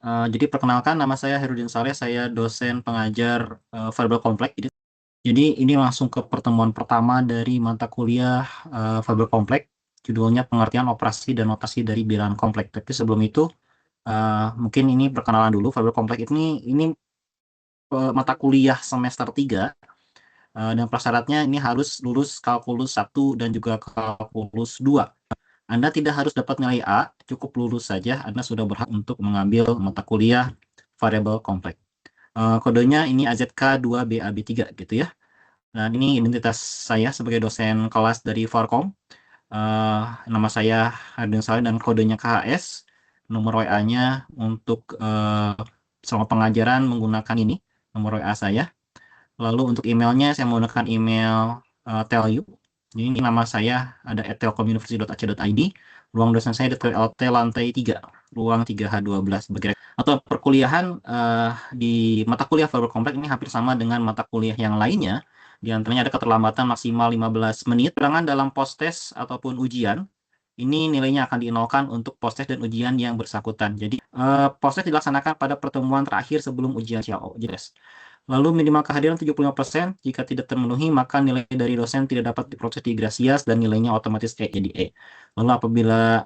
Jadi perkenalkan, nama saya Herudin Saleh, saya dosen pengajar variabel kompleks. Jadi ini langsung ke pertemuan pertama dari mata kuliah variabel kompleks, judulnya pengertian operasi dan notasi dari bilangan kompleks. Tapi sebelum itu, mungkin ini perkenalan dulu. Variabel kompleks ini mata kuliah semester 3, dan prasyaratnya ini harus lulus kalkulus 1 dan juga kalkulus 2. Anda tidak harus dapat nilai A, cukup lulus saja Anda sudah berhak untuk mengambil mata kuliah variabel kompleks. Kodenya ini AZK2BAB3 gitu ya. Dan ini identitas saya sebagai dosen kelas dari Farkom. Nama saya Hardin Saleh dan kodenya KHS. Nomor WA-nya untuk selama pengajaran menggunakan ini, nomor WA saya. Lalu untuk emailnya saya menggunakan email TELU. Jadi ini nama saya ada @telkomuniversity.ac.id. Ruang dosen saya di TLT lantai 3, ruang 3H12. Atau perkuliahan di mata kuliah variabel kompleks ini hampir sama dengan mata kuliah yang lainnya. Di antaranya ada keterlambatan maksimal 15 menit. Keterangan dalam post-test ataupun ujian, ini nilainya akan dinolkan untuk post-test dan ujian yang bersangkutan. Jadi, post-test dilaksanakan pada pertemuan terakhir sebelum ujian CAO. Lalu minimal kehadiran 75%, jika tidak terpenuhi maka nilai dari dosen tidak dapat diproses di Grasias dan nilainya otomatis jadi E. Lalu apabila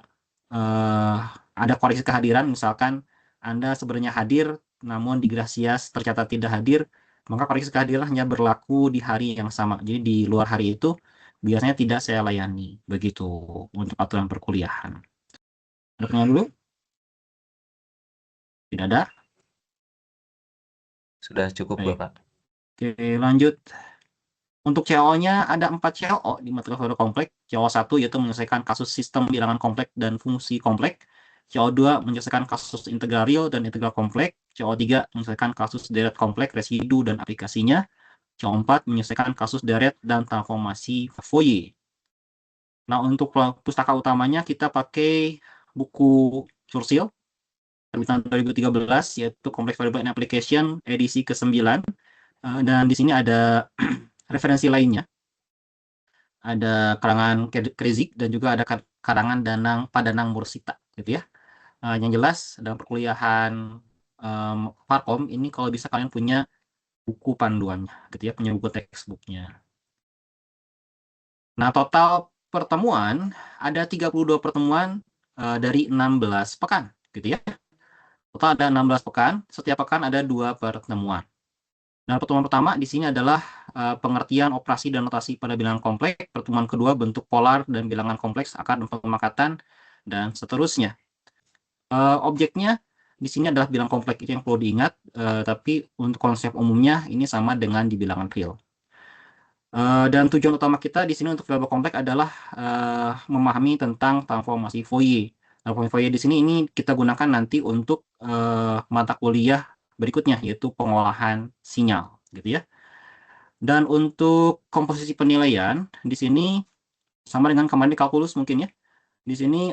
ada koreksi kehadiran, misalkan Anda sebenarnya hadir namun di Grasias tercatat tidak hadir, maka koreksi kehadiran hanya berlaku di hari yang sama. Jadi di luar hari itu biasanya tidak saya layani. Begitu untuk aturan perkuliahan. Ada pertanyaan dulu? Tidak ada? Sudah cukup, Baik. Bapak. Oke, lanjut. Untuk CLO-nya ada 4 CLO di mata kuliah kompleks. CLO 1 yaitu menyelesaikan kasus sistem bilangan kompleks dan fungsi kompleks. CLO 2 menyelesaikan kasus integral real dan integral kompleks. CLO 3 menyelesaikan kasus deret kompleks, residu, dan aplikasinya. CLO 4 menyelesaikan kasus deret dan transformasi Fourier. Nah, untuk pustaka utamanya kita pakai buku Churchill terbitan 2013 yaitu Complex Variable and Application edisi ke-9. Dan di sini ada referensi lainnya. Ada karangan Krezik dan juga ada karangan Padanang Mursita gitu ya. Yang jelas dalam perkuliahan Farkom ini kalau bisa kalian punya buku panduannya gitu ya, punya buku textbooknya. Nah, total pertemuan ada 32 pertemuan dari 16 pekan gitu ya. Total ada 16 pekan, setiap pekan ada 2 pertemuan. Nah, pertemuan pertama di sini adalah pengertian operasi dan notasi pada bilangan kompleks. Pertemuan kedua bentuk polar dan bilangan kompleks, akar dan pemakatan, dan seterusnya. Objeknya di sini adalah bilangan kompleks, itu yang perlu diingat. Tapi untuk konsep umumnya ini sama dengan di bilangan real. Dan tujuan utama kita di sini untuk variabel kompleks adalah memahami tentang transformasi Fourier. Transformasi Fourier di sini ini kita gunakan nanti untuk mata kuliah berikutnya, yaitu pengolahan sinyal, gitu ya. Dan untuk komposisi penilaian di sini sama dengan kemarin di kalkulus mungkin ya. Di sini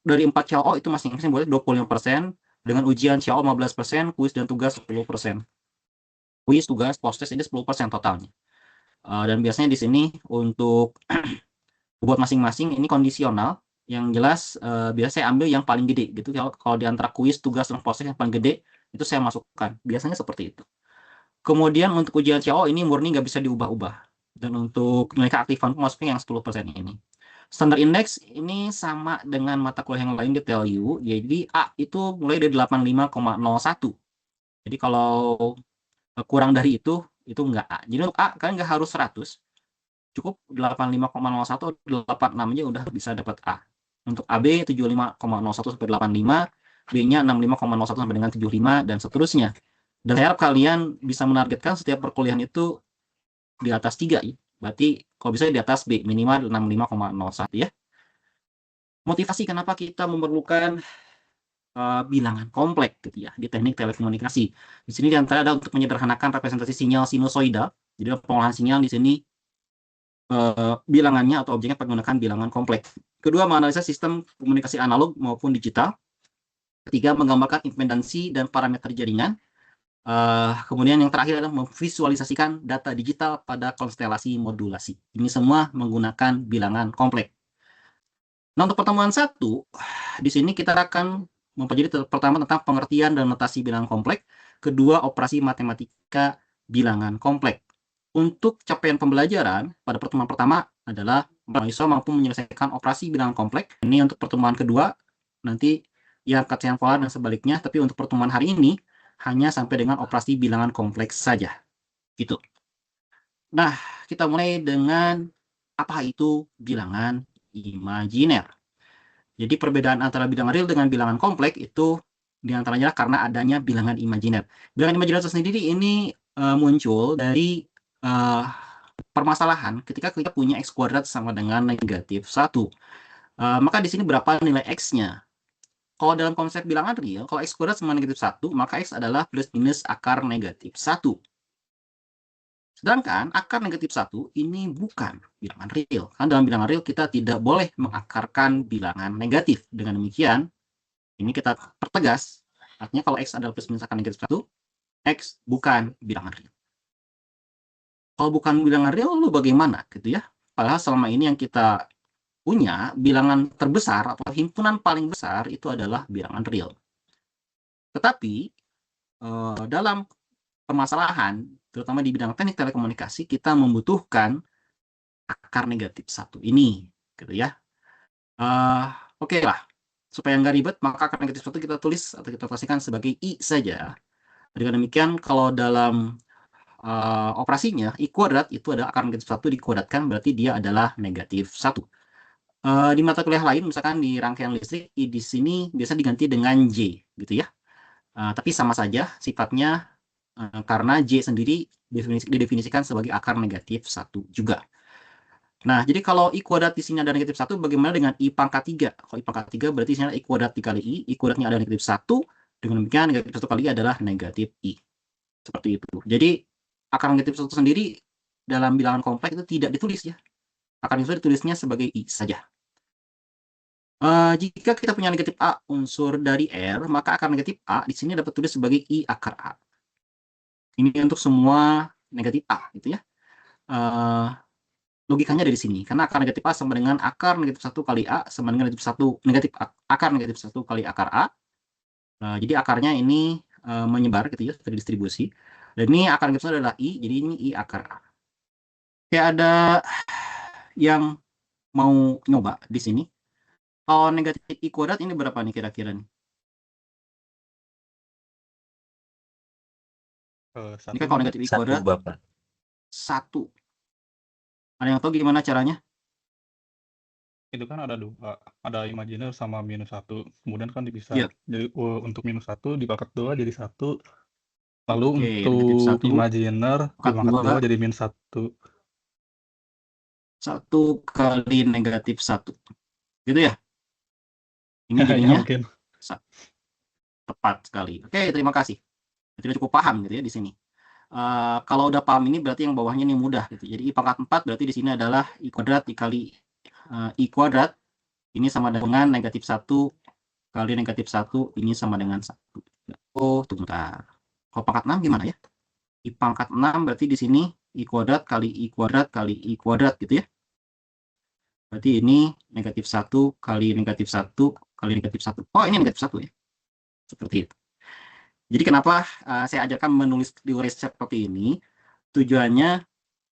dari 4 CLO itu masing-masing boleh 25%, dengan ujian CLO 15%, kuis dan tugas 10%. Kuis, tugas, post-test ini 10% totalnya. Dan biasanya di sini untuk buat masing-masing ini kondisional. Yang jelas biasa saya ambil yang paling gede gitu. Kalau di antara kuis, tugas, dan post-test yang paling gede itu saya masukkan. Biasanya seperti itu. Kemudian untuk ujian CO ini murni nggak bisa diubah-ubah. Dan untuk nilai keaktifan masuknya yang 10% ini. Standar indeks ini sama dengan mata kuliah yang lain di TLU. Jadi A itu mulai dari 85,01. Jadi kalau kurang dari itu nggak A. Jadi untuk A kan nggak harus 100. Cukup 85,01 atau 86 aja udah bisa dapat A. Untuk AB 75,01 sampai 85, B-nya 65,01 sampai dengan 75, dan seterusnya. Dan saya harap kalian bisa menargetkan setiap perkuliahan itu di atas 3 ya. Berarti kalau bisa di atas B, minimal 65,01 ya. Motivasi kenapa kita memerlukan bilangan kompleks gitu ya di teknik telekomunikasi. Di sini diantara ada untuk menyederhanakan representasi sinyal sinusoidal. Jadi pengolahan sinyal di sini bilangannya atau objeknya menggunakan bilangan kompleks. Kedua, menganalisa sistem komunikasi analog maupun digital. Ketiga, menggambarkan impedansi dan parameter jaringan. Kemudian yang terakhir adalah memvisualisasikan data digital pada konstelasi modulasi. Ini semua menggunakan bilangan kompleks. Nah, untuk pertemuan 1, di sini kita akan mempelajari pertama tentang pengertian dan notasi bilangan kompleks, kedua operasi matematika bilangan kompleks. Untuk capaian pembelajaran pada pertemuan pertama adalah mahasiswa mampu menyelesaikan operasi bilangan kompleks. Ini untuk pertemuan kedua, nanti yang capaian pola dan sebaliknya, tapi untuk pertemuan hari ini hanya sampai dengan operasi bilangan kompleks saja. Gitu. Nah, kita mulai dengan apa itu bilangan imajiner. Jadi perbedaan antara bilangan real dengan bilangan kompleks itu diantaranya karena adanya bilangan imajiner. Bilangan imajiner sendiri ini muncul dari permasalahan ketika kita punya x kuadrat sama dengan negatif 1. Maka di sini berapa nilai x-nya? Kalau dalam konsep bilangan real, kalau x kuadrat sama negatif 1, maka x adalah plus minus akar negatif 1. Sedangkan akar negatif 1 ini bukan bilangan real. Kan dalam bilangan real kita tidak boleh mengakarkan bilangan negatif. Dengan demikian, ini kita pertegas. Artinya kalau x adalah plus minus akar negatif 1, x bukan bilangan real. Kalau bukan bilangan real, lalu bagaimana? Gitu ya. Padahal selama ini yang kita punya bilangan terbesar atau himpunan paling besar itu adalah bilangan real. Tetapi dalam permasalahan, terutama di bidang teknik telekomunikasi, kita membutuhkan akar negatif 1 ini, gitu ya. Oke lah, supaya nggak ribet, maka akar negatif 1 kita tulis atau kita pastikan sebagai I saja. Dengan demikian, kalau dalam operasinya, I kuadrat itu adalah akar negatif 1 dikuadratkan, berarti dia adalah negatif 1. Di mata kuliah lain, misalkan di rangkaian listrik, I di sini biasa diganti dengan J, gitu ya. Tapi sama saja sifatnya, karena J sendiri didefinisikan sebagai akar negatif 1 juga. Nah, jadi kalau I kuadrat di sini ada negatif 1, bagaimana dengan I pangkat 3? Kalau I pangkat 3 berarti di sini ada I kuadrat dikali I kuadratnya ada negatif 1, dengan demikian negatif 1 kali I adalah negatif I. Seperti itu. Jadi, akar negatif 1 sendiri dalam bilangan kompleks itu tidak ditulis ya. Akar negatif 1 ditulisnya sebagai I saja. Jika kita punya negatif A unsur dari R, maka akar negatif A di sini dapat tulis sebagai I akar A. Ini untuk semua negatif A, gitu ya. Logikanya dari sini, karena akar negatif A sama dengan akar negatif 1 kali A sama dengan akar negatif 1 kali akar A. Jadi akarnya ini menyebar gitu ya, terdistribusi. Dan ini akar negatif 1 adalah I, jadi ini I akar A. Kayak ada yang mau nyoba di sini. Kalau negatif I kuadrat ini berapa nih kira-kira nih? Ini kan kalau negatif I kuadrat 1. Ada yang tahu gimana caranya? Itu kan ada dua, ada imajiner sama minus 1. Kemudian kan dipisah. Iya. Jadi untuk minus 1 dipangkat 2 jadi 1. Lalu Oke, untuk negatif 1 imajiner dipangkat 2 jadi minus 1. 1 kali negatif 1. Gitu ya? Ini Ya, jadinya mungkin. tepat sekali. Oke, terima kasih. Jadi cukup paham gitu ya di sini. Kalau udah paham ini berarti yang bawahnya ini mudah gitu. Jadi I pangkat 4 berarti di sini adalah I kuadrat dikali I kuadrat. Ini sama dengan negatif 1 kali negatif 1. Ini sama dengan 1. Oh, tunggu bentar. Kalau pangkat 6 gimana ya? I pangkat 6 berarti di sini I kuadrat kali I kuadrat kali I kuadrat gitu ya. Berarti ini negatif 1 kali negatif 1 kali negatif 1. Oh, ini negatif 1 ya. Seperti itu. Jadi kenapa saya ajarkan menulis teori seperti ini? Tujuannya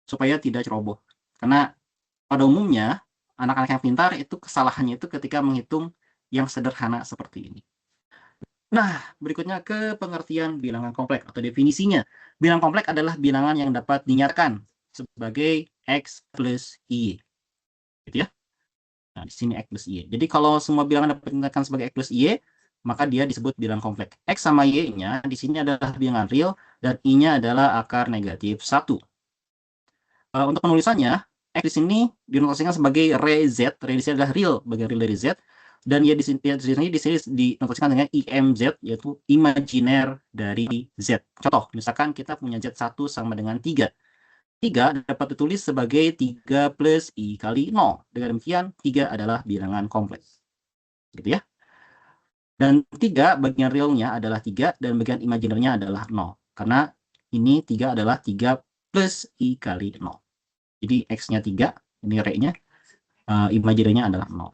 supaya tidak ceroboh. Karena pada umumnya anak-anak yang pintar itu kesalahannya itu ketika menghitung yang sederhana seperti ini. Nah, berikutnya ke pengertian bilangan kompleks atau definisinya. Bilangan kompleks adalah bilangan yang dapat dinyatakan sebagai X plus Y. Gitu ya. Nah, di sini X plus Y. Jadi kalau semua bilangan dapat dinyatakan sebagai X plus Y, maka dia disebut bilangan kompleks. X sama Y-nya di sini adalah bilangan real dan I-nya adalah akar negatif 1. Untuk penulisannya, X di sini dinotasikan sebagai re Z. Re di sini adalah real, bagian real dari Z. Dan ya di sini dinotasikan dengan IMZ, yaitu imajiner dari Z. Contoh, misalkan kita punya Z1 sama dengan 3. 3 dapat ditulis sebagai 3 plus I kali 0. Dengan demikian, 3 adalah bilangan kompleks. Gitu ya. Dan 3 bagian realnya adalah 3 dan bagian imajinernya adalah 0. Karena ini 3 adalah 3 plus I kali 0. Jadi X-nya 3, ini re-nya, imajinernya adalah 0.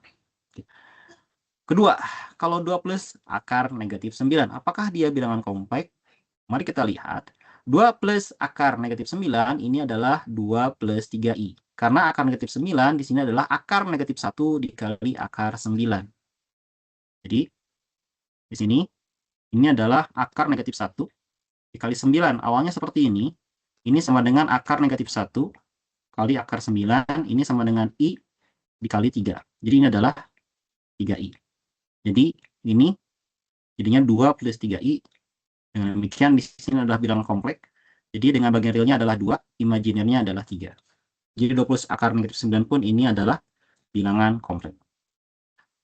Kedua, kalau 2 plus akar negatif 9, apakah dia bilangan kompleks? Mari kita lihat. 2 plus akar negatif 9 ini adalah 2 plus 3i. Karena akar negatif 9 di sini adalah akar negatif 1 dikali akar 9. Jadi, di sini, ini adalah akar negatif 1 dikali 9. Awalnya seperti ini. Ini sama dengan akar negatif 1 kali akar 9. Ini sama dengan i dikali 3. Jadi, ini adalah 3i. Jadi, ini jadinya 2 plus 3i. Dengan demikian, di sini adalah bilangan kompleks. Jadi, dengan bagian realnya adalah 2, imajinernya adalah 3. Jadi 2 plus akar negatif 9 pun ini adalah bilangan kompleks.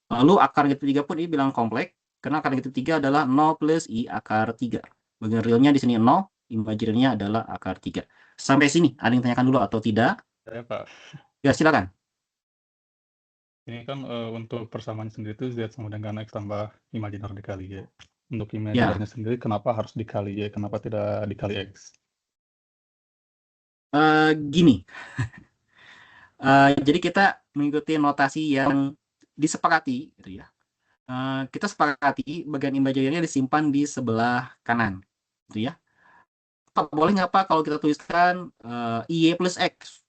Lalu akar negatif 3 pun ini bilangan kompleks, karena akar negatif 3 adalah 0 plus i akar 3. Bagian realnya di sini 0, imajinernya adalah akar 3. Sampai sini, ada yang tanyakan dulu atau tidak? Ya, Pak. Ya, silakan. Ini kan untuk persamaan sendiri itu Z sama dengan X tambah imajiner dikali Y. Untuk Ya, imajinernya sendiri, kenapa harus dikali Y? Kenapa tidak dikali X? gini. Jadi kita mengikuti notasi yang disepakati, gitu ya. Kita sepakati bagian imajinernya disimpan di sebelah kanan, gitu ya. Pak, boleh nggak Pak kalau kita tuliskan Y plus X?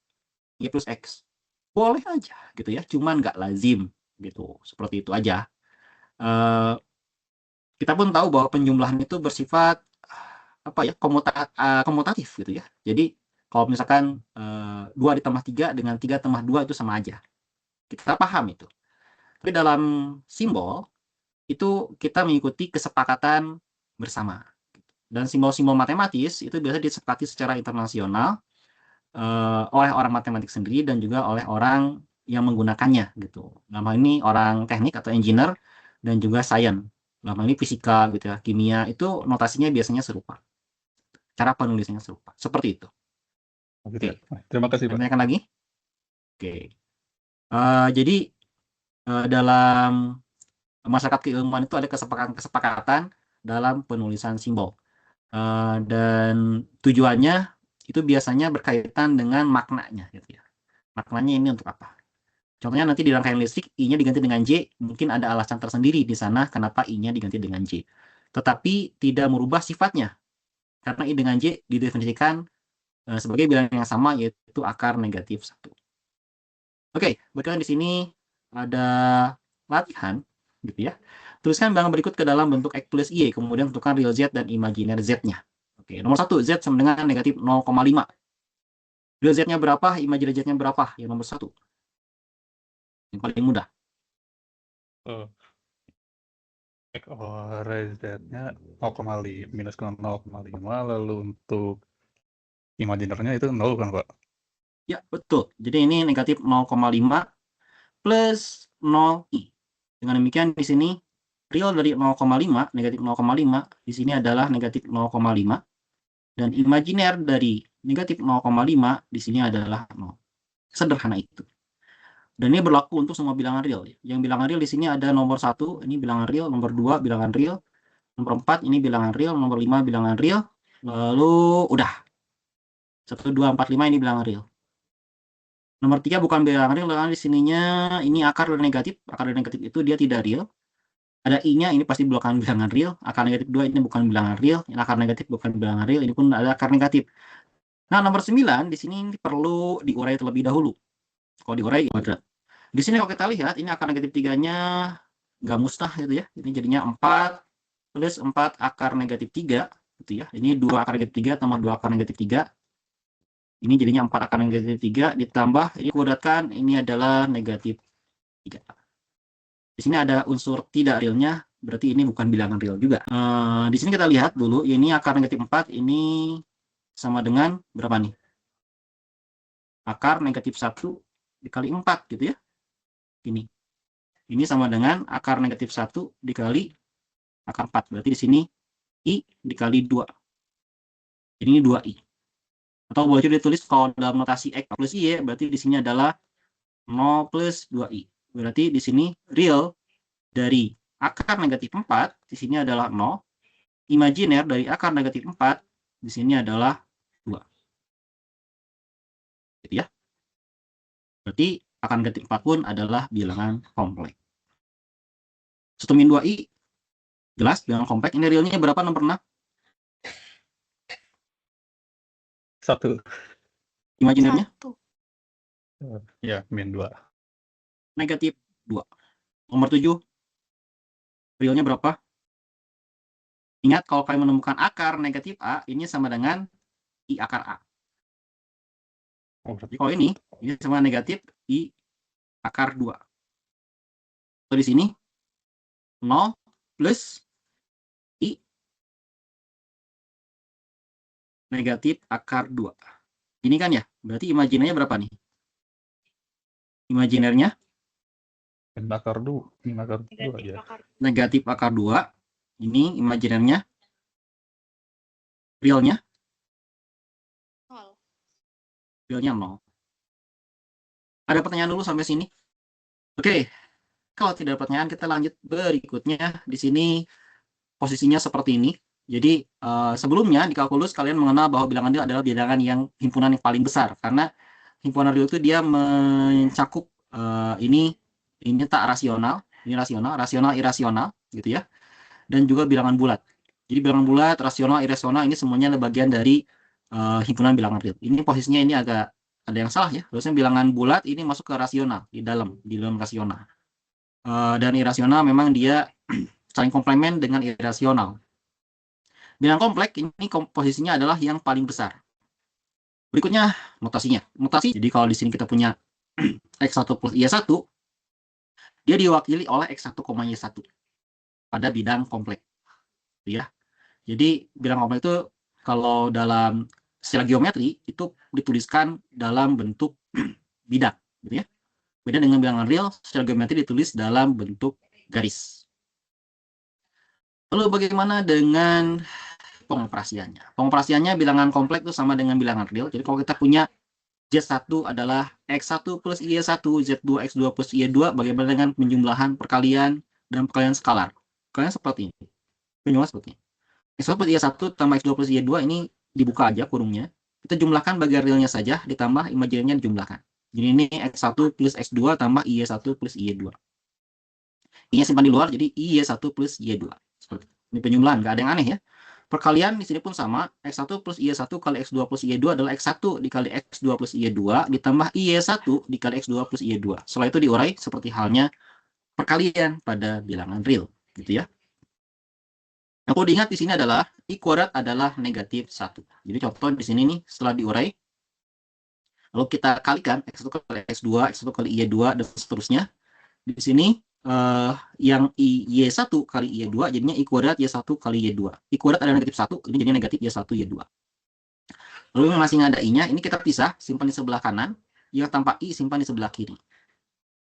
Y plus X. Boleh aja, gitu ya. Cuman nggak lazim, gitu. Seperti itu aja. Eh, kita pun tahu bahwa penjumlahan itu bersifat apa ya, komutatif, gitu ya. Jadi kalau misalkan 2 ditambah 3 dengan 3 tambah 2 itu sama aja. Kita paham itu. Tapi dalam simbol, itu kita mengikuti kesepakatan bersama. Dan simbol-simbol matematis itu biasa disepakati secara internasional oleh orang matematik sendiri dan juga oleh orang yang menggunakannya gitu. Dalam hal ini orang teknik atau engineer dan juga sains. Dalam hal ini fisika gitu ya, kimia itu notasinya biasanya serupa. Cara penulisannya serupa. Seperti itu. Gitu ya. Oke. Terima kasih, Pak. Tanyakan lagi? Oke. Jadi dalam masyarakat keilmuan itu ada kesepakatan dalam penulisan simbol. Dan tujuannya itu biasanya berkaitan dengan maknanya gitu ya. Maknanya ini untuk apa? Contohnya nanti di rangkaian listrik I-nya diganti dengan J, mungkin ada alasan tersendiri di sana kenapa I-nya diganti dengan J. Tetapi tidak merubah sifatnya. Karena I dengan J didefinisikan sebagai bilangan yang sama, yaitu akar negatif 1. Oke, berarti di sini ada latihan gitu ya. Tuliskan bilangan berikut ke dalam bentuk X plus Y, kemudian tentukan real Z dan imajiner Z-nya. Oke, nomor 1, Z sama dengan negatif 0,5. Real Z-nya berapa, imajiner Z-nya berapa? Yang nomor 1. Yang paling mudah. Oh, X over Z-nya 0,5 minus 0,5, lalu untuk imajinernya itu 0 kan, Pak? Ya, betul. Jadi ini negatif 0,5 plus 0i. Dengan demikian di sini real dari 0,5, negatif 0,5, di sini adalah negatif 0,5. Dan imajiner dari negatif 0,5 di sini adalah 0. Sederhana itu. Dan ini berlaku untuk semua bilangan real. Yang bilangan real di sini ada nomor 1, ini bilangan real, nomor 2 bilangan real, nomor 4 ini bilangan real, nomor 5 bilangan real, lalu udah. 1, 2, 4, 5 ini bilangan real. Nomor 3 bukan bilangan real, karena di sininya ini akar dari negatif. Akar dari negatif itu dia tidak real. Ada i-nya, ini pasti bukan bilangan real. Akar negatif 2 ini bukan bilangan real. Ini akar negatif bukan bilangan real, ini pun ada akar negatif. Nah, nomor 9 di sini perlu diurai terlebih dahulu. Kalau diurai kuadrat. Di sini kalau kita lihat ini akar negatif 3-nya nggak mustah gitu ya. Ini jadinya 4 plus 4 akar negatif 3 gitu ya. Ini 2 akar negatif 3 tambah 2 akar negatif 3. Ini jadinya 4 akar negatif 3 ditambah ini kuadratkan, ini adalah negatif 3. Di sini ada unsur tidak realnya, berarti ini bukan bilangan real juga. Di sini kita lihat dulu, ini akar negatif 4, ini sama dengan berapa nih? Akar negatif 1 dikali 4 gitu ya. Ini sama dengan akar negatif 1 dikali akar 4. Berarti di sini I dikali 2. Jadi ini 2I. Atau boleh juga ditulis kalau dalam notasi X plus Y, berarti di sini adalah 0 plus 2I. Berarti di sini real dari akar negatif 4, di sini adalah 0. Imajiner dari akar negatif 4, di sini adalah 2. Gitu ya. Berarti akar negatif 4 pun adalah bilangan kompleks. 1 min 2i, jelas bilangan kompleks. Ini realnya berapa nomor 6? 1. Imajinernya? 1. Ya, min 2. Negatif 2. Nomor 7, realnya berapa? Ingat, kalau kalian menemukan akar negatif A, ini sama dengan I akar A. Oh, Jadi kalau ini sama negatif I akar 2. Atau di sini 0 plus I negatif akar 2. Ini kan ya, berarti imajinernya berapa nih? Imajinernya min akar 2. Min akar 2 Negatif ya. akar. negatif akar 2. Ini imajinernya. Realnya? 0. Realnya 0. Ada pertanyaan dulu sampai sini? Oke, kalau tidak ada pertanyaan, kita lanjut berikutnya. Di sini posisinya seperti ini. Jadi sebelumnya di kalkulus kalian mengenal bahwa bilangan real adalah bilangan yang himpunan yang paling besar, karena himpunan real itu dia mencakup ini tak rasional, ini rasional, irasional gitu ya, dan juga bilangan bulat. Jadi bilangan bulat, rasional, irasional ini semuanya bagian dari himpunan bilangan real. Ini posisinya ini agak ada yang salah ya. Harusnya bilangan bulat ini masuk ke rasional, di dalam rasional. Dan irasional memang dia saling komplement dengan irasional. Bilangan kompleks ini posisinya adalah yang paling besar. Berikutnya notasinya. Notasi, jadi kalau di sini kita punya X1 plus Y1, dia diwakili oleh X1, Y1 pada bidang kompleks. Ya. Jadi bilangan kompleks itu kalau dalam secara geometri itu dituliskan dalam bentuk bidang, gitu ya. Beda dengan bilangan real, secara geometri ditulis dalam bentuk garis. Lalu bagaimana dengan pengoperasiannya? Pengoperasiannya bilangan kompleks itu sama dengan bilangan real. Jadi kalau kita punya Z1 adalah X1 plus Y1, Z2 X2 plus Y2, bagaimana dengan penjumlahan perkalian dan perkalian skalar? Perkalian seperti ini. Penjumlahan seperti ini. X1 plus Y1 tambah X2 plus Y2 ini dibuka aja kurungnya. Kita jumlahkan bagian realnya saja, ditambah imajinernya dijumlahkan. Jadi ini X1 plus X2 tambah Y1 plus Y2. I-nya simpan di luar, jadi Y1 plus Y2. Seperti ini penjumlahan, nggak ada yang aneh ya. Perkalian di sini pun sama, X1 plus Y1 kali X2 plus Y2 adalah X1 dikali X2 plus Y2 ditambah Y1 dikali X2 plus Y2. Setelah itu diurai seperti halnya perkalian pada bilangan real, gitu ya. Yang perlu diingat di sini adalah I kuadrat adalah negatif 1. Jadi contoh di sini nih, setelah diurai, lalu kita kalikan X1 kali X2, X1 kali Y2, dan seterusnya. Di sini yang Y1 kali Y2 jadinya I kuadrat Y1 kali Y2. I kuadrat ada negatif 1, ini jadinya negatif Y1 Y2. Lalu yang masih ada I-nya, ini kita pisah, simpan di sebelah kanan, yang tanpa I simpan di sebelah kiri.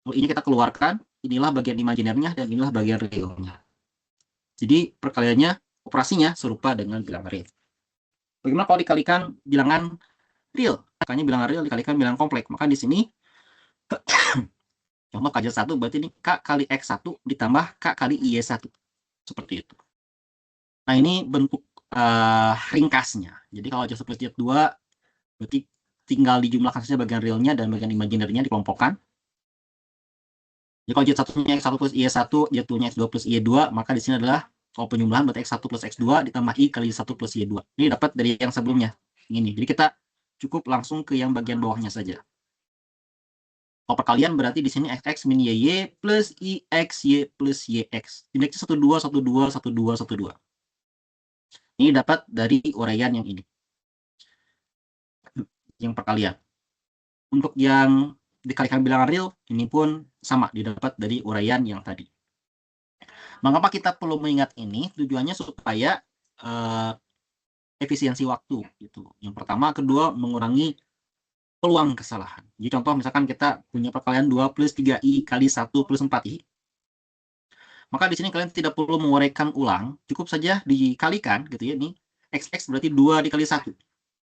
Lalu ini kita keluarkan, inilah bagian imajinernya dan inilah bagian realnya. Jadi perkaliannya, operasinya serupa dengan bilangan real. Bagaimana kalau dikalikan bilangan real? Makanya bilangan real dikalikan bilangan kompleks. Maka di sini contoh KJ1 berarti ini K kali X1 ditambah K kali Y1. Seperti itu. Nah ini bentuk ringkasnya. Jadi kalau Z1 plus Z2 berarti tinggal dijumlahkan saja bagian realnya dan bagian imajinernya dikelompokkan. Jadi kalau Z1-nya X1 plus Y1, Z2-nya X2 plus Y2, maka di sini adalah kalau penjumlahan berarti X1 plus X2 ditambah I kali Y1 plus Y2. Ini dapat dari yang sebelumnya. Ini. Jadi kita cukup langsung ke yang bagian bawahnya saja. Kalau perkalian berarti di sini XX min YY plus IXY plus YX. Indeksnya 12, 12, 12, 12. Ini dapat dari uraian yang ini. Yang perkalian. Untuk yang dikalikan bilangan real, ini pun sama, didapat dari uraian yang tadi. Mengapa kita perlu mengingat ini? Tujuannya supaya efisiensi waktu. Gitu. Yang pertama, kedua, mengurangi peluang kesalahan. Jadi contoh misalkan kita punya perkalian 2 plus 3i kali 1 plus 4i. Maka di sini kalian tidak perlu menguraikan ulang, cukup saja dikalikan gitu ya. Ini XX berarti 2 dikali 1.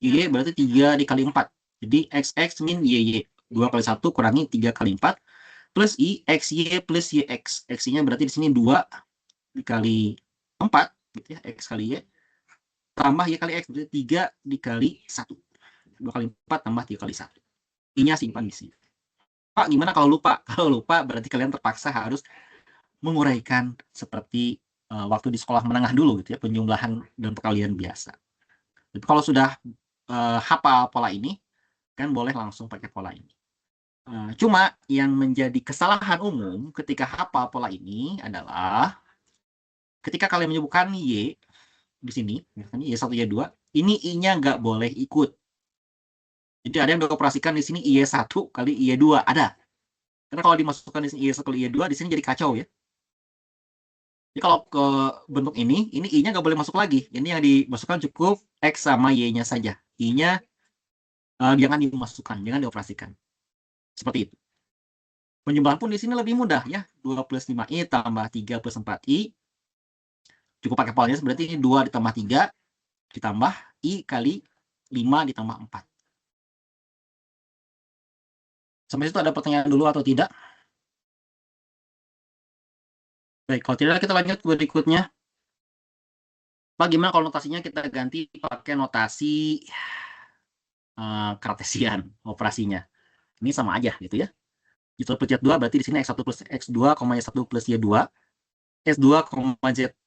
Y berarti 3 dikali 4. Jadi XX min YY. 2 kali 1 kurangi 3 kali 4 plus I XY plus YX. X-nya berarti di sini 2 dikali 4 gitu ya, X kali Y tambah Y kali X berarti 3 dikali 1. 2 kali 4 tambah 3 kali 1. I-nya simpan di sini. Pak, gimana kalau lupa? Kalau lupa berarti kalian terpaksa harus menguraikan seperti waktu di sekolah menengah dulu gitu ya, penjumlahan dan perkalian biasa. Tapi kalau sudah hafal pola ini, kan boleh langsung pakai pola ini. Cuma yang menjadi kesalahan umum ketika hafal pola ini adalah ketika kalian menyebutkan Y di sini, misalnya Y1, Y2, ini I-nya nggak boleh ikut. Jadi ada yang dioperasikan di sini Y1 kali Y2, ada. Karena kalau dimasukkan di sini Y1 kali Y2, di sini jadi kacau ya. Jadi kalau ke bentuk ini I-nya nggak boleh masuk lagi. Ini yang dimasukkan cukup X sama Y-nya saja. I-nya jangan dimasukkan, jangan dioperasikan. Seperti itu. Penjumlahan pun di sini lebih mudah ya. 2 plus 5I tambah 3 plus 4I. Cukup pakai polanya, berarti ini 2 ditambah 3 ditambah I kali 5 ditambah 4. Sampai situ ada pertanyaan dulu atau tidak? Baik, kalau tidak kita lanjut ke berikutnya. Bagaimana kalau notasinya kita ganti pakai notasi kartesian operasinya? Ini sama aja gitu ya. Y1 plus Z2 berarti di sini X1 plus X2, Y1 plus Y2. S2,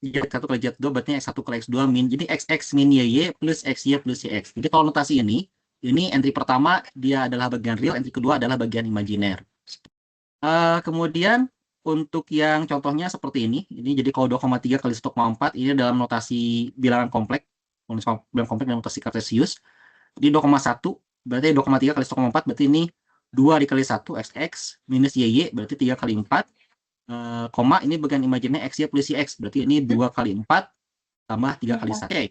Z1 kali Z2 berarti X1 kali X2 min. Jadi XX min YY plus XY plus YX. Jadi kalau notasi ini entry pertama dia adalah bagian real, entry kedua adalah bagian imajiner. Kemudian untuk yang contohnya seperti ini jadi kalau 2,3 kali 1,4 ini dalam notasi bilangan kompleks, bilangan kompleks dalam notasi kartesius. Jadi 2,1 berarti 2,3 kali 1,4 berarti ini 2 dikali 1 XX minus YY berarti 3 kali 4. Koma ini bagian imajinnya XY plus YX berarti ini 2 kali 4 tambah 3 kali 1. Oke.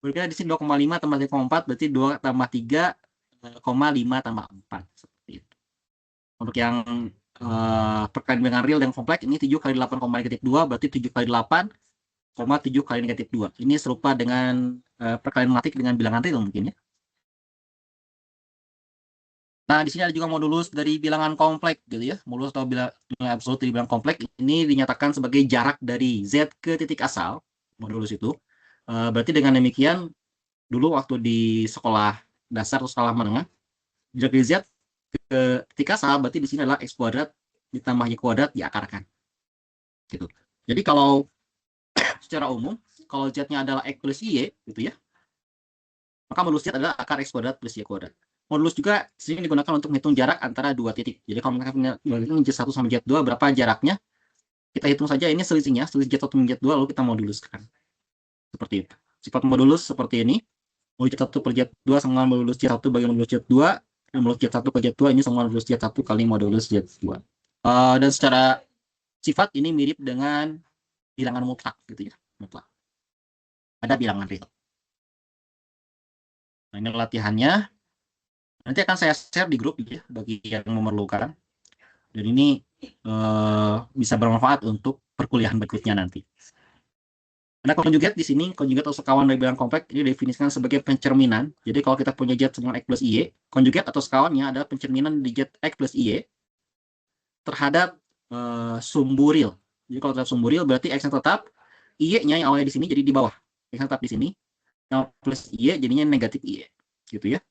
Berarti di sini 2,5 tambah 3,4 berarti 2 tambah 3, 5 tambah 4 seperti itu. Untuk yang perkalian dengan real dan kompleks ini 7 kali 8, negatif 2 berarti 7 kali 8, 7 kali negatif 2. Ini serupa dengan perkalian matematik dengan bilangan real mungkin ya. Nah, di sini ada juga modulus dari bilangan kompleks gitu ya. Modulus atau bilangan absolut dari bilangan kompleks ini dinyatakan sebagai jarak dari Z ke titik asal. Modulus itu. Berarti dengan demikian dulu waktu di sekolah dasar atau sekolah menengah, jarak dari Z ke titik asal berarti di sini adalah X kuadrat ditambah Y kuadrat diakarkan. Gitu. Jadi kalau secara umum kalau Z-nya adalah X plus Y gitu ya, maka modulus Z adalah akar X kuadrat plus Y kuadrat. Modulus juga sering digunakan untuk menghitung jarak antara dua titik. Jadi kalau mereka punya Z1 sama Z2 berapa jaraknya, kita hitung saja ini selisihnya, selisih Z1 dan Z2 lalu kita moduluskan. Seperti itu. Sifat modulus seperti ini. Modulus Z1 per Z2 sama modulus Z1 bagi modulus Z2, dan modulus Z1 per Z2 ini sama modulus Z1 kali modulus Z2. Dan secara sifat ini mirip dengan bilangan mutlak gitu ya, mutlak. Ada bilangan real. Nah, ini latihannya. Nanti akan saya share di grup ya bagi yang memerlukan. Dan ini bisa bermanfaat untuk perkuliahan berikutnya nanti. Ada konjugat di sini, konjugat atau sekawan dari bilangan kompleks ini definisikan sebagai pencerminan. Jadi kalau kita punya Z sama X plus Y, konjugat atau sekawannya adalah pencerminan di Z X plus Y terhadap sumbu real. Jadi kalau terhadap sumbu real berarti X-nya tetap, Y-nya yang awalnya di sini jadi di bawah. X-nya tetap di sini, yang plus Y jadinya negatif Y. Gitu ya.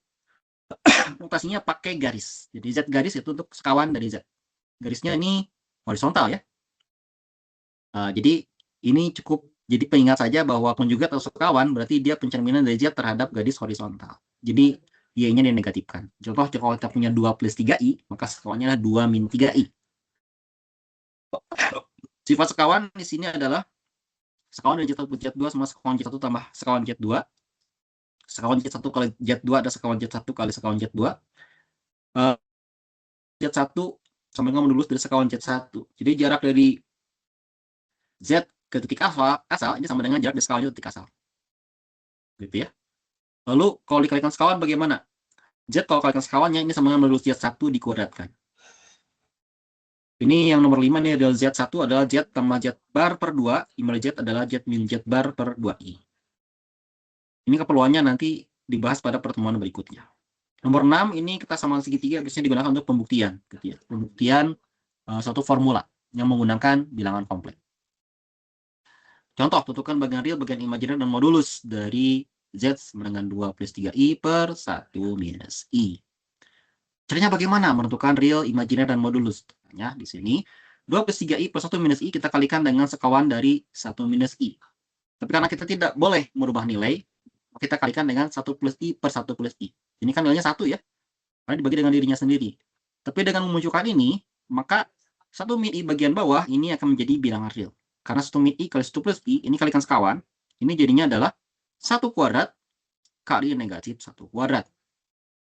Notasinya pakai garis. Jadi Z garis itu untuk sekawan dari Z. Garisnya ini horizontal ya. Jadi ini cukup jadi pengingat saja bahwa konjugat atau sekawan berarti dia pencerminan dari Z terhadap garis horizontal. Jadi Y-nya dinegatifkan. Contoh kalau kita punya 2 plus 3I, maka sekawannya adalah 2 min 3I. Sifat sekawan di sini adalah sekawan dari Z1 plus Z2 sama sekawan Z1 tambah sekawan Z2. Sekawan Z1 kali Z2 ada sekawan Z1 kali sekawan Z2. Z1 sama dengan modulus dari sekawan Z1. Jadi jarak dari Z ke titik asal ini sama dengan jarak dari sekawan ke titik asal. Gitu ya. Lalu kalau dikalikan sekawan bagaimana? Z kalau kalikan sekawannya ini sama dengan modulus Z1 dikuadratkan. Ini yang nomor 5 ini adalah Z1 adalah Z tambah Z bar per 2, dimana Z adalah Z min Z bar per 2I. Ini keperluannya nanti dibahas pada pertemuan berikutnya. Nomor 6 ini kita samakan segitiga biasanya digunakan untuk pembuktian, gitu ya. Pembuktian suatu formula yang menggunakan bilangan kompleks. Contoh, tentukan bagian real, bagian imajiner, dan modulus dari Z sama dengan 2 plus 3I per 1 minus I. Caranya bagaimana menentukan real, imajiner, dan modulus? Ya, di sini 2 plus 3i plus 1 minus i kita kalikan dengan sekawan dari 1 minus i. Tapi karena kita tidak boleh merubah nilai, kita kalikan dengan 1 plus i per 1 plus i. Ini kan nilainya 1 ya, karena dibagi dengan dirinya sendiri. Tapi dengan memunculkan ini, maka 1 min i bagian bawah ini akan menjadi bilangan real. Karena 1 min i kali 1 plus i, ini kalikan sekawan, ini jadinya adalah 1 kuadrat kali negatif 1 kuadrat.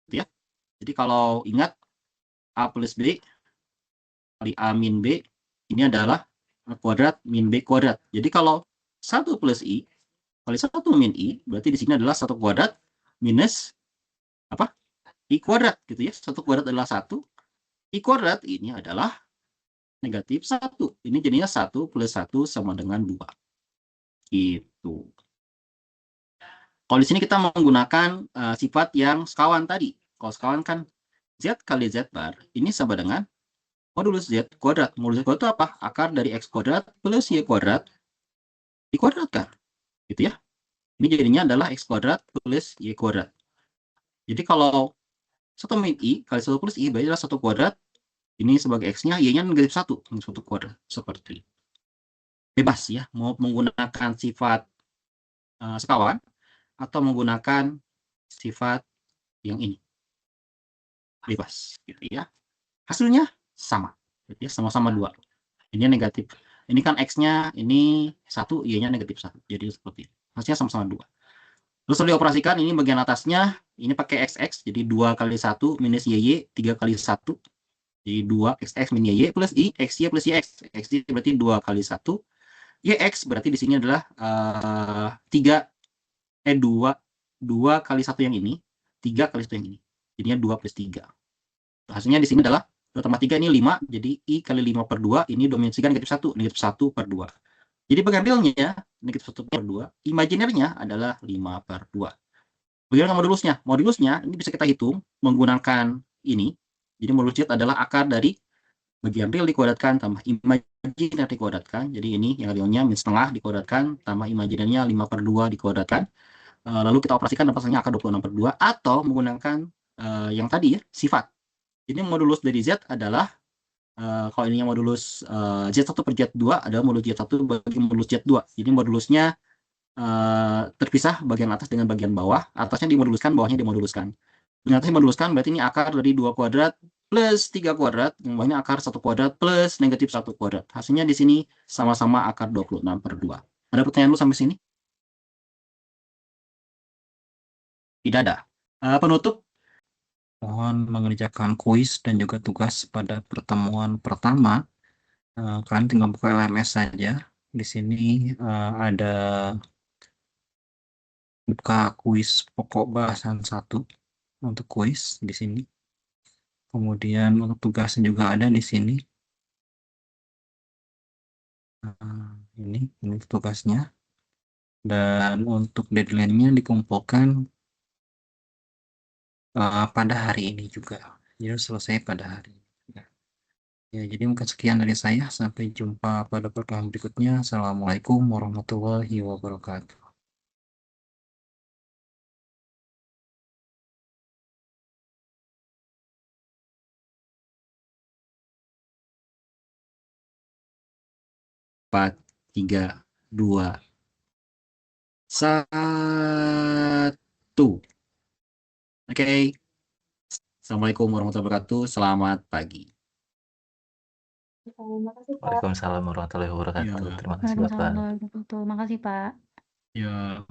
Gitu ya. Jadi kalau ingat, A plus B kali A min B, ini adalah A kuadrat min B kuadrat. Jadi kalau 1 plus I kali 1 min I, berarti di sini adalah 1 kuadrat minus apa? I kuadrat gitu ya. 1 kuadrat adalah 1. I kuadrat ini adalah negatif 1. Ini jadinya 1 plus 1 sama dengan 2. Gitu. Kalau di sini kita menggunakan sifat yang sekawan tadi. Kalau sekawan kan Z kali Z bar, ini sama dengan modulus Z kuadrat. Modulus Z kuadrat itu apa? Akar dari X kuadrat plus Y kuadrat dikuadratkan. Gitu ya. Ini jadinya adalah X kuadrat plus Y kuadrat. Jadi kalau 1 min I kali 1 plus I berarti adalah 1 kuadrat. Ini sebagai X-nya, Y-nya negatif 1. 1 kuadrat. Seperti itu. Bebas ya. Mau menggunakan sifat sekawan atau menggunakan sifat yang ini. Bebas. Gitu ya. Hasilnya sama. Gitu ya. Sama-sama 2. Ini negatif. Ini kan X-nya, ini 1, Y-nya negatif 1. Jadi seperti itu. Hasilnya sama-sama 2. Terus dioperasikan, ini bagian atasnya, ini pakai XX, jadi 2 kali 1 minus YY, 3 kali 1. Jadi 2 XX min YY plus I, XY plus YX. XY berarti 2 kali 1. YX berarti di sini adalah 2 kali 1 yang ini, 3 kali 1 yang ini. Jadinya 2 plus 3. Hasilnya di sini adalah 2 tambah 3 ini 5, jadi I kali 5 per 2, ini dominasikan negatif 1, negatif 1 per 2. Jadi bagian realnya, negatif 1 per 2, imajinernya adalah 5 per 2. Bagaimana modulusnya? Modulusnya ini bisa kita hitung menggunakan ini. Jadi modulus Z adalah akar dari bagian real dikuadratkan tambah imajiner dikuadratkan. Jadi ini yang realnya min setengah dikuadratkan tambah imajinernya 5 per 2 dikuadratkan. Lalu kita operasikan dapat hasilnya akar 26 per 2 atau menggunakan yang tadi ya, sifat. Jadi modulus dari Z adalah kalau ininya modulus Z1 per Z2 adalah modulus Z1 bagi modulus Z2. Jadi modulusnya terpisah bagian atas dengan bagian bawah. Atasnya dimoduluskan, bawahnya dimoduluskan. Yang atasnya dimoduluskan berarti ini akar dari 2 kuadrat plus 3 kuadrat. Yang bawahnya akar 1 kuadrat plus negatif 1 kuadrat. Hasilnya di sini sama-sama akar 26 per 2. Ada pertanyaan dulu sampai sini? Tidak ada. Penutup. Mohon mengerjakan kuis dan juga tugas pada pertemuan pertama. Kalian tinggal buka LMS saja. Di sini ada buka kuis pokok bahasan 1 untuk kuis di sini. Kemudian untuk tugasnya juga ada di sini. Ini tugasnya. Dan untuk deadline-nya dikumpulkan pada hari ini juga. Jadi selesai pada hari ini. Ya, jadi mungkin sekian dari saya. Sampai jumpa pada pertemuan berikutnya. Assalamualaikum warahmatullahi wabarakatuh. Empat, 3, 2, 1. Oke. Assalamualaikum warahmatullahi wabarakatuh. Selamat pagi. Terima kasih, Pak. Waalaikumsalam warahmatullahi wabarakatuh. Ya. Terima kasih Bapak. Waalaikumsalam warahmatullahi wabarakatuh. Makasih, Pak. Ya.